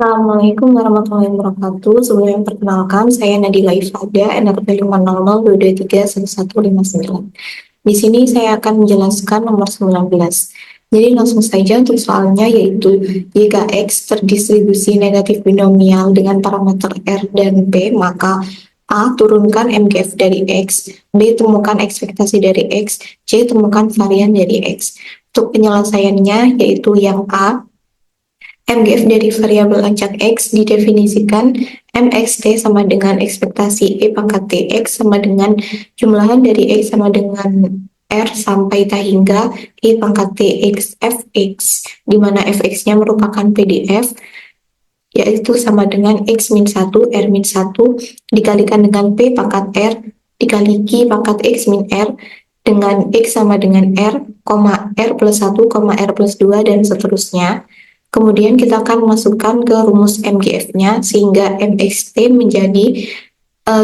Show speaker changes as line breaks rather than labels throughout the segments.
Assalamualaikum warahmatullahi wabarakatuh. Sebelumnya perkenalkan, saya Nadila Ifada, NRP 50022311159. Di sini saya akan menjelaskan nomor 19. Jadi langsung saja untuk soalnya, yaitu jika X terdistribusi negatif binomial dengan parameter R dan P, maka A. Turunkan MGF dari X, B. Temukan ekspektasi dari X, C. Temukan varian dari X. Untuk penyelesaiannya, yaitu yang A, MGF dari variabel acak X didefinisikan MXT sama dengan ekspektasi E pangkat TX sama dengan jumlahan dari X sama dengan R sampai tak hingga E pangkat TX Fx, di mana Fx-nya merupakan PDF, yaitu sama dengan X min 1 R min 1 dikalikan dengan P pangkat R dikali Q pangkat X min R dengan X sama dengan R, R plus 1, R plus 2, dan seterusnya. Kemudian kita akan masukkan ke rumus MGF-nya sehingga MXT menjadi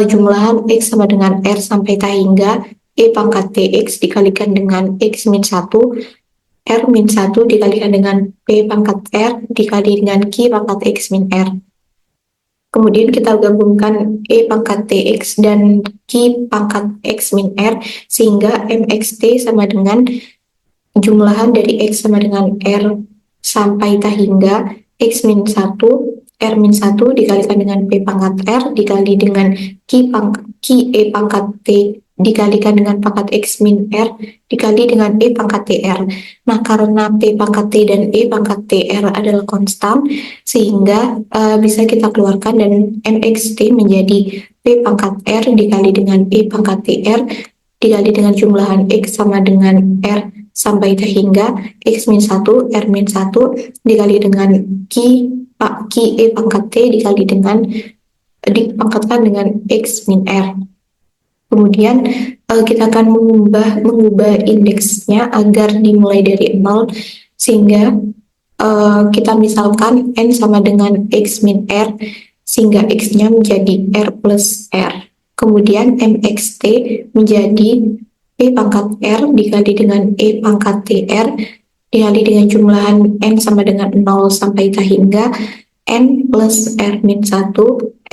jumlahan X sama dengan R sampai tak hingga E pangkat TX dikalikan dengan X min 1, R min 1 dikalikan dengan P pangkat R dikali dengan Q pangkat X min R. Kemudian kita gabungkan E pangkat TX dan Q pangkat X min R sehingga MXT sama dengan jumlahan dari X sama dengan R sampai tak hingga X min 1, R min 1 dikalikan dengan P pangkat R dikali dengan Q E pangkat T dikalikan dengan pangkat X min R dikali dengan E pangkat TR. Nah, karena P pangkat T dan E pangkat TR adalah konstan, sehingga bisa kita keluarkan dan MXT menjadi P pangkat R dikali dengan E pangkat TR dikali dengan jumlahan X sama dengan R sampai tak hingga X min 1, R min 1 dikali dengan Q E pangkat T dikali dengan dipangkatkan dengan X min R. Kemudian kita akan mengubah indeksnya agar dimulai dari 0, sehingga kita misalkan N sama dengan X min R sehingga X-nya menjadi R plus R. Kemudian MXT menjadi P pangkat R dikali dengan E pangkat TR dikali dengan jumlahan N sama dengan 0 sampai tak hingga N plus R min 1,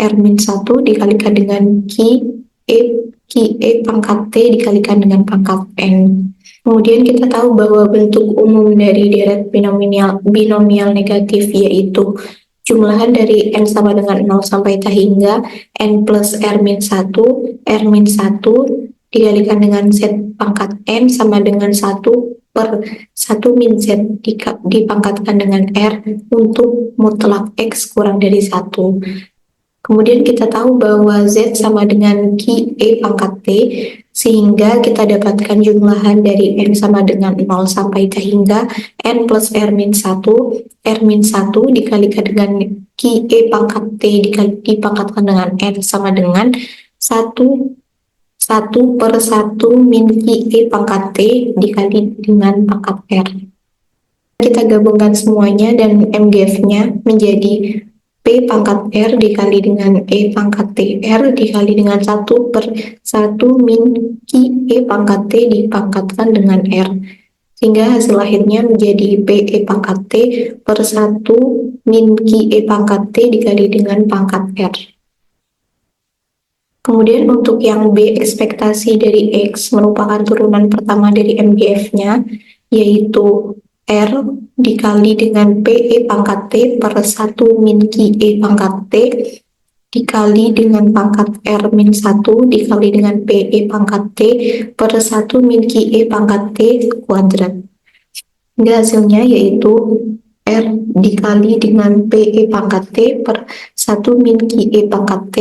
R min 1 dikalikan dengan Q E pangkat T dikalikan dengan pangkat N. Kemudian kita tahu bahwa bentuk umum dari deret binomial negatif yaitu jumlahan dari N sama dengan 0 sampai tak hingga N plus R min 1, R min 1 dikalikan dengan Z pangkat N sama dengan 1 per 1 min Z dipangkatkan dengan R untuk mutlak X kurang dari 1. Kemudian kita tahu bahwa Z sama dengan Q E pangkat T, sehingga kita dapatkan jumlahan dari N sama dengan 0 sampai tak hingga N plus R min 1, R min 1 dikalikan dengan Q E pangkat T dipangkatkan dengan N sama dengan 1 per 1 min Q E pangkat T dikali dengan pangkat R. Kita gabungkan semuanya dan MGF-nya menjadi P pangkat R dikali dengan E pangkat TR dikali dengan 1 per 1 min Q E pangkat T dipangkatkan dengan R. Sehingga hasil akhirnya menjadi P E pangkat T per 1 min Q E pangkat T dikali dengan pangkat R. Kemudian untuk yang B, ekspektasi dari X merupakan turunan pertama dari MGF-nya, yaitu R dikali dengan P E pangkat T per 1 min Q E pangkat T dikali dengan pangkat R min 1 dikali dengan P E pangkat T per 1 min Q E pangkat T kuadrat. Hingga hasilnya yaitu R dikali dengan P E pangkat T per 1 min Q E pangkat T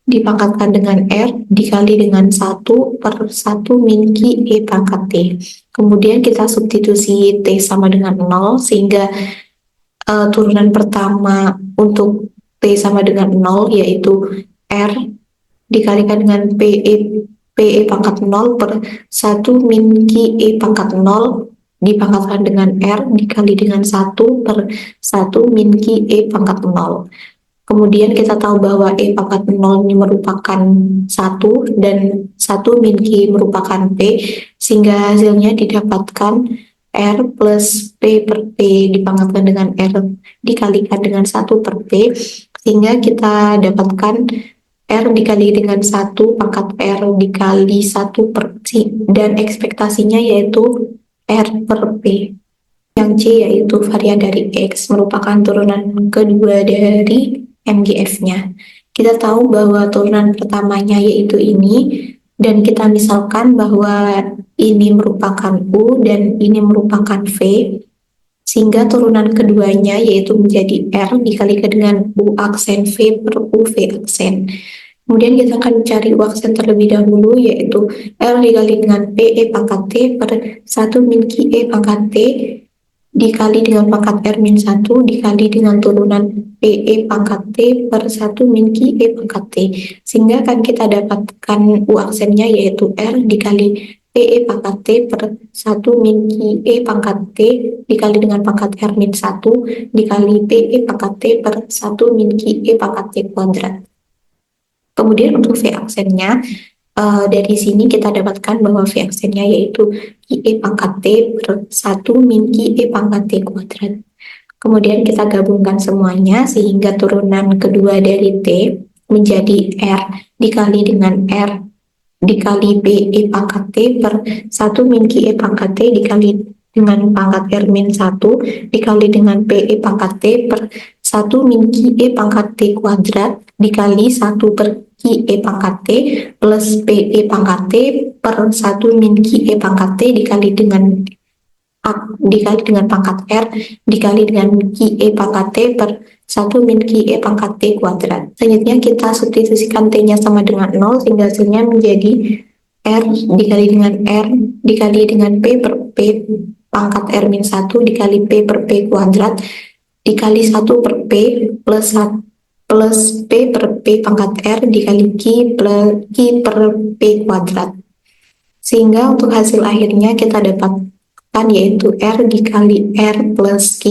dipangkatkan dengan R dikali dengan 1 per 1 min Q E pangkat T. Kemudian kita substitusi T sama dengan 0 sehingga turunan pertama untuk T sama dengan 0 yaitu R dikalikan dengan P E pangkat 0 per 1 min Q E pangkat 0 dipangkatkan dengan R dikali dengan 1 per 1 min Q E pangkat 0. Kemudian kita tahu bahwa E pangkat 0 ini merupakan 1 dan 1 min Q merupakan P, sehingga hasilnya didapatkan R plus P per P dipangkatkan dengan R dikalikan dengan 1 per P, sehingga kita dapatkan R dikali dengan 1 pangkat R dikali 1 per C, dan ekspektasinya yaitu R per P. Yang C yaitu varian dari X merupakan turunan kedua dari MGF-nya. Kita tahu bahwa turunan pertamanya yaitu ini, dan kita misalkan bahwa ini merupakan U dan ini merupakan V, sehingga turunan keduanya yaitu menjadi R dikalikan dengan U aksen V per U V aksen. Kemudian kita akan mencari U aksen terlebih dahulu, yaitu R dikali dengan PE pangkat T per 1 min QE pangkat T dikali dengan pangkat R min 1 dikali dengan turunan PE pangkat T per 1 min QE pangkat T. Sehingga akan kita dapatkan U aksennya yaitu R dikali PE pangkat T per 1 min QE pangkat T dikali dengan pangkat R min 1 dikali PE pangkat T per 1 min QE pangkat T kuadrat. Kemudian untuk V aksennya, dari sini kita dapatkan bahwa V aksennya yaitu QE pangkat T per 1 min QE pangkat T kuadrat. Kemudian kita gabungkan semuanya sehingga turunan kedua dari T menjadi R dikali dengan R dikali PE pangkat T per 1 min QE pangkat T dikali dengan pangkat R min 1 dikali dengan PE pangkat T per 1 min QE pangkat T kuadrat dikali 1 per QE pangkat T plus PE pangkat T per 1 min QE pangkat T dikali dengan pangkat R dikali dengan QE pangkat T per 1 min QE pangkat T kuadrat. Selanjutnya kita substitusikan T-nya sama dengan 0 sehingga hasilnya menjadi R dikali dengan R dikali dengan P per P pangkat R min 1 dikali P per P kuadrat dikali 1 per P plus P per P pangkat R dikali Q per P kuadrat. Sehingga untuk hasil akhirnya kita dapatkan yaitu R dikali R plus Q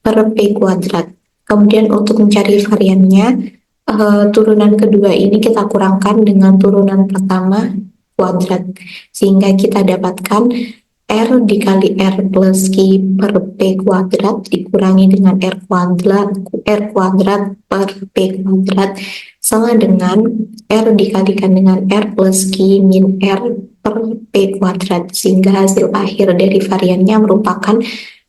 per P kuadrat. Kemudian untuk mencari variannya, turunan kedua ini kita kurangkan dengan turunan pertama kuadrat. Sehingga kita dapatkan R dikali R plus Q per P kuadrat dikurangi dengan R kuadrat per P kuadrat sama dengan R dikalikan dengan R plus Q min R per P kuadrat, sehingga hasil akhir dari variannya merupakan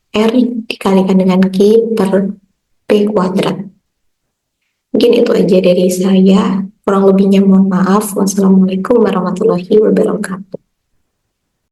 R dikalikan dengan Q per P kuadrat. Mungkin itu aja dari saya, kurang lebihnya mohon maaf. Wassalamualaikum warahmatullahi wabarakatuh.